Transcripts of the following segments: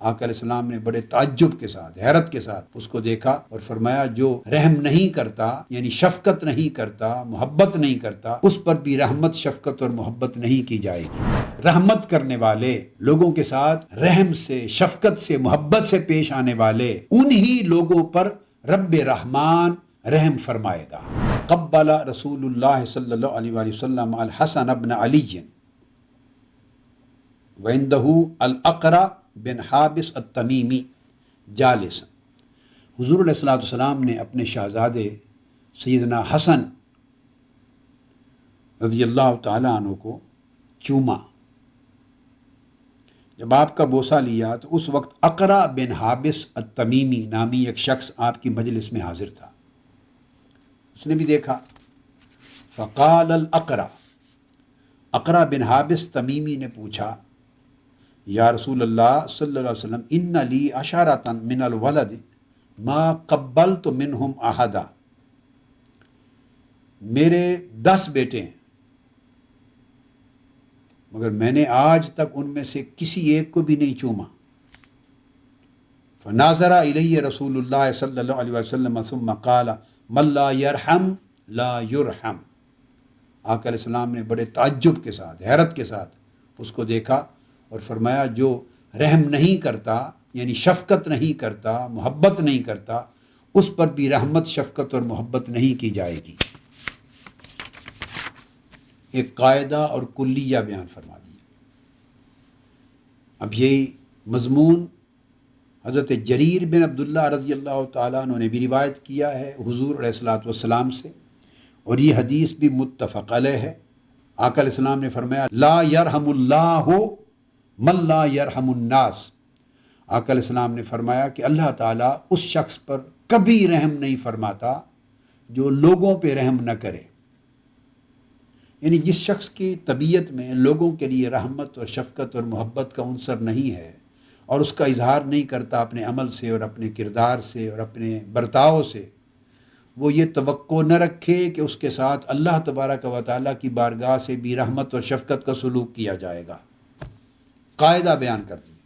آقا علیہ السلام نے بڑے تعجب کے ساتھ، حیرت کے ساتھ اس کو دیکھا اور فرمایا جو رحم نہیں کرتا، یعنی شفقت نہیں کرتا، محبت نہیں کرتا، اس پر بھی رحمت، شفقت اور محبت نہیں کی جائے گی۔ رحمت کرنے والے، لوگوں کے ساتھ رحم سے، شفقت سے، محبت سے پیش آنے والے، انہی لوگوں پر رب رحمان رحم فرمائے گا۔ قبل رسول اللہ صلی اللہ علیہ وآلہ وسلم الحسن بن علی وعندہ الاقرع بن حابس التمیمی جالس۔ حضور علیہ الصلوۃ والسلام نے اپنے شہزادے سیدنا حسن رضی اللہ تعالیٰ عنہ کو چوما۔ جب آپ کا بوسہ لیا تو اس وقت اقرع بن حابس التمیمی نامی ایک شخص آپ کی مجلس میں حاضر تھا۔ اس نے بھی دیکھا۔ فقال الاقرع، اقرع بن حابس تمیمی نے پوچھا، یا رسول اللہ صلی اللہ علیہ وسلم، ان لی عشرۃ من الولد ما قبلت منہم احدا، میرے 10 بیٹے ہیں مگر میں نے آج تک ان میں سے کسی ایک کو بھی نہیں چوما۔ فناظر الی رسول اللہ صلی اللہ علیہ وسلم ثم قال من لا یرحم لا یرحم۔ آقا علیہ السلام نے بڑے تعجب کے ساتھ، حیرت کے ساتھ اس کو دیکھا اور فرمایا جو رحم نہیں کرتا، یعنی شفقت نہیں کرتا، محبت نہیں کرتا، اس پر بھی رحمت، شفقت اور محبت نہیں کی جائے گی۔ ایک قاعدہ اور کلیہ بیان فرما دیا۔ اب یہی مضمون حضرت جریر بن عبداللہ رضی اللہ تعالیٰ عنہ نے بھی روایت کیا ہے حضور علیہ الصلوۃ والسلام سے، اور یہ حدیث بھی متفق علیہ ہے۔ آقا علیہ السلام نے فرمایا لا یرحم اللہ من لا یرحم الناس۔ آقا علیہ السلام نے فرمایا کہ اللہ تعالیٰ اس شخص پر کبھی رحم نہیں فرماتا جو لوگوں پہ رحم نہ کرے، یعنی جس شخص کی طبیعت میں لوگوں کے لیے رحمت اور شفقت اور محبت کا عنصر نہیں ہے اور اس کا اظہار نہیں کرتا اپنے عمل سے اور اپنے کردار سے اور اپنے برتاؤ سے، وہ یہ توقع نہ رکھے کہ اس کے ساتھ اللہ تبارک و تعالیٰ کی بارگاہ سے بھی رحمت اور شفقت کا سلوک کیا جائے گا۔ قاعدہ بیان کر دیا۔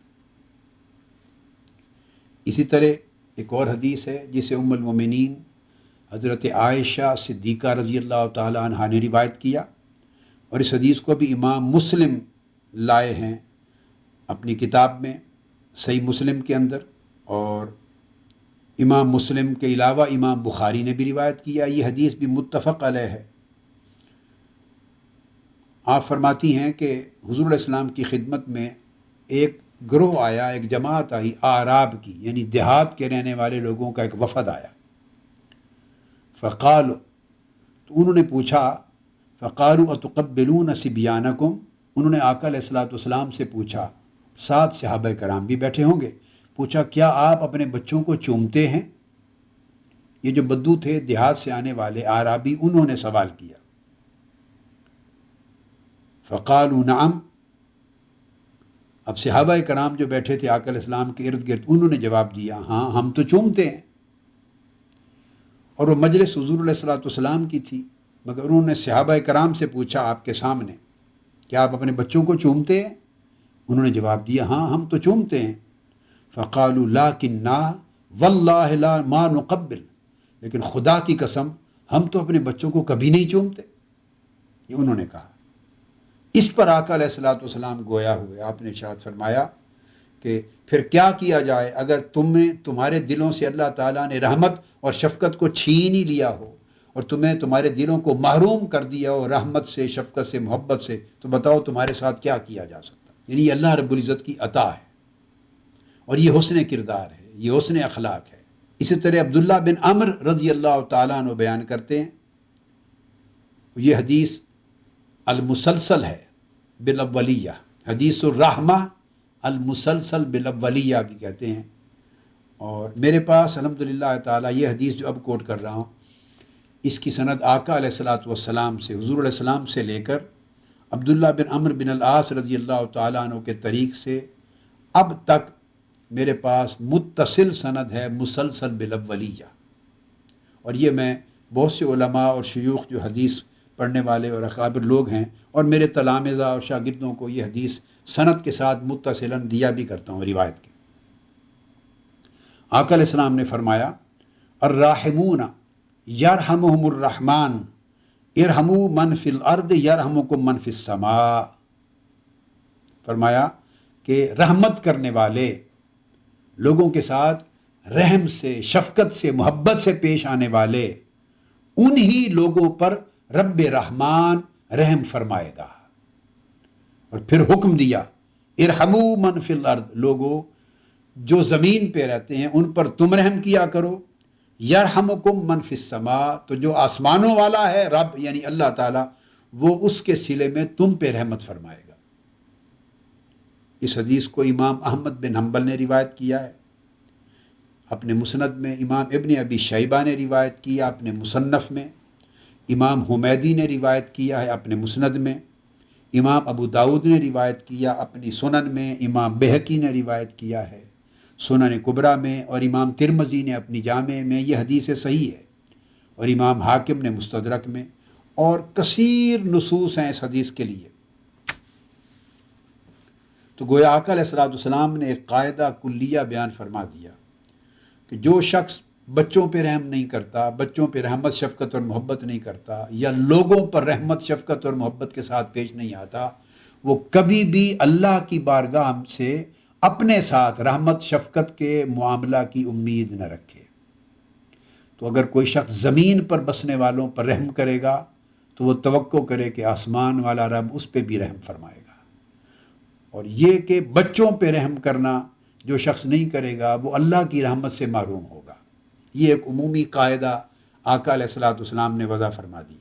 اسی طرح ایک اور حدیث ہے جسے ام المومنین حضرت عائشہ صدیقہ رضی اللہ تعالیٰ عنہا نے روایت کیا، اور اس حدیث کو بھی امام مسلم لائے ہیں اپنی کتاب میں صحیح مسلم کے اندر، اور امام مسلم کے علاوہ امام بخاری نے بھی روایت کیا۔ یہ حدیث بھی متفق علیہ ہے۔ آپ فرماتی ہیں کہ حضور علیہ السلام کی خدمت میں ایک گروہ آیا، ایک جماعت آئی اعراب کی، یعنی دیہات کے رہنے والے لوگوں کا ایک وفد آیا۔ فقالوا، تو انہوں نے پوچھا، فقالوا اتقبلون صبیانکم، انہوں نے آقا علیہ الصلوۃ والسلام سے پوچھا، ساتھ صحابہ کرام بھی بیٹھے ہوں گے، پوچھا کیا آپ اپنے بچوں کو چومتے ہیں؟ یہ جو بدو تھے دیہات سے آنے والے اعرابی، انہوں نے سوال کیا۔ فقالوا نعم، اب صحابہ کرام جو بیٹھے تھے آقا علیہ السلام کے ارد گرد، انہوں نے جواب دیا ہاں ہم تو چومتے ہیں۔ اور وہ مجلس حضور علیہ الصلوۃ والسلام کی تھی، مگر انہوں نے صحابہ کرام سے پوچھا آپ کے سامنے، کیا آپ اپنے بچوں کو چومتے ہیں؟ انہوں نے جواب دیا ہاں ہم تو چومتے ہیں۔ فقالوا لکننا واللہ لا ما نقبل، لیکن خدا کی قسم ہم تو اپنے بچوں کو کبھی نہیں چومتے، یہ انہوں نے کہا۔ اس پر آقا علیہ الصلوۃ والسلام گویا ہوئے، آپ نے ارشاد فرمایا کہ پھر کیا کیا جائے اگر تمہارے دلوں سے اللہ تعالیٰ نے رحمت اور شفقت کو چھین ہی لیا ہو اور تمہارے دلوں کو محروم کر دیا ہو رحمت سے، شفقت سے، محبت سے، تو بتاؤ تمہارے ساتھ کیا کیا جا سکتا؟ یعنی یہ اللہ رب العزت کی عطا ہے، اور یہ حسن کردار ہے، یہ حسن اخلاق ہے۔ اسی طرح عبداللہ بن عمر رضی اللہ تعالیٰ عنہ بیان کرتے ہیں، یہ حدیث المسلسل ہے بالاولیہ، حدیث الرحمہ المسلسل بالاولیہ بھی کہتے ہیں، اور میرے پاس الحمدللہ تعالیٰ یہ حدیث جو اب کوٹ کر رہا ہوں، اس کی سند آقا علیہ الصلوۃ والسلام سے، حضور علیہ السلام سے لے کر عبداللہ بن عمر بن العاص رضی اللہ تعالیٰ عنہ کے طریق سے اب تک میرے پاس متصل سند ہے مسلسل بالاولیہ، اور یہ میں بہت سے علماء اور شیوخ جو حدیث پڑھنے والے اور اکابر لوگ ہیں اور میرے تلامذہ اور شاگردوں کو یہ حدیث سند کے ساتھ متصلاً دیا بھی کرتا ہوں روایت کے۔ آقا علیہ السلام نے فرمایا الراحمون یرحمہم الرحمن ارحموا من فی الارض یرحمکم من فی السماء، فرمایا کہ رحمت کرنے والے لوگوں کے ساتھ رحم سے، شفقت سے، محبت سے پیش آنے والے، انہی لوگوں پر رب رحمان رحم فرمائے گا۔ اور پھر حکم دیا ارحموا من فی الارض، لوگوں جو زمین پہ رہتے ہیں ان پر تم رحم کیا کرو، یرحمکم من فی السماء، تو جو آسمانوں والا ہے رب یعنی اللہ تعالیٰ، وہ اس کے صلے میں تم پہ رحمت فرمائے گا۔ اس حدیث کو امام احمد بن حنبل نے روایت کیا ہے اپنے مسند میں، امام ابن ابی شیبہ نے روایت کیا اپنے مصنف میں، امام حمیدی نے روایت کیا ہے اپنے مسند میں، امام ابو داود نے روایت کیا اپنی سنن میں، امام بہقی نے روایت کیا ہے سنن کبریٰ میں، اور امام ترمذی نے اپنی جامع میں، یہ حدیث صحیح ہے، اور امام حاکم نے مستدرک میں، اور کثیر نصوص ہیں اس حدیث کے لیے۔ تو گویا آقا علیہ السلام نے ایک قاعدہ کلیہ بیان فرما دیا کہ جو شخص بچوں پہ رحم نہیں کرتا، بچوں پہ رحمت شفقت اور محبت نہیں کرتا، یا لوگوں پر رحمت شفقت اور محبت کے ساتھ پیش نہیں آتا، وہ کبھی بھی اللہ کی بارگاہ سے اپنے ساتھ رحمت شفقت کے معاملہ کی امید نہ رکھے۔ تو اگر کوئی شخص زمین پر بسنے والوں پر رحم کرے گا تو وہ توقع کرے کہ آسمان والا رب اس پہ بھی رحم فرمائے گا، اور یہ کہ بچوں پہ رحم کرنا جو شخص نہیں کرے گا وہ اللہ کی رحمت سے محروم ہوگا۔ یہ ایک عمومی قاعدہ آقا علیہ السلام نے وضع فرما دیا۔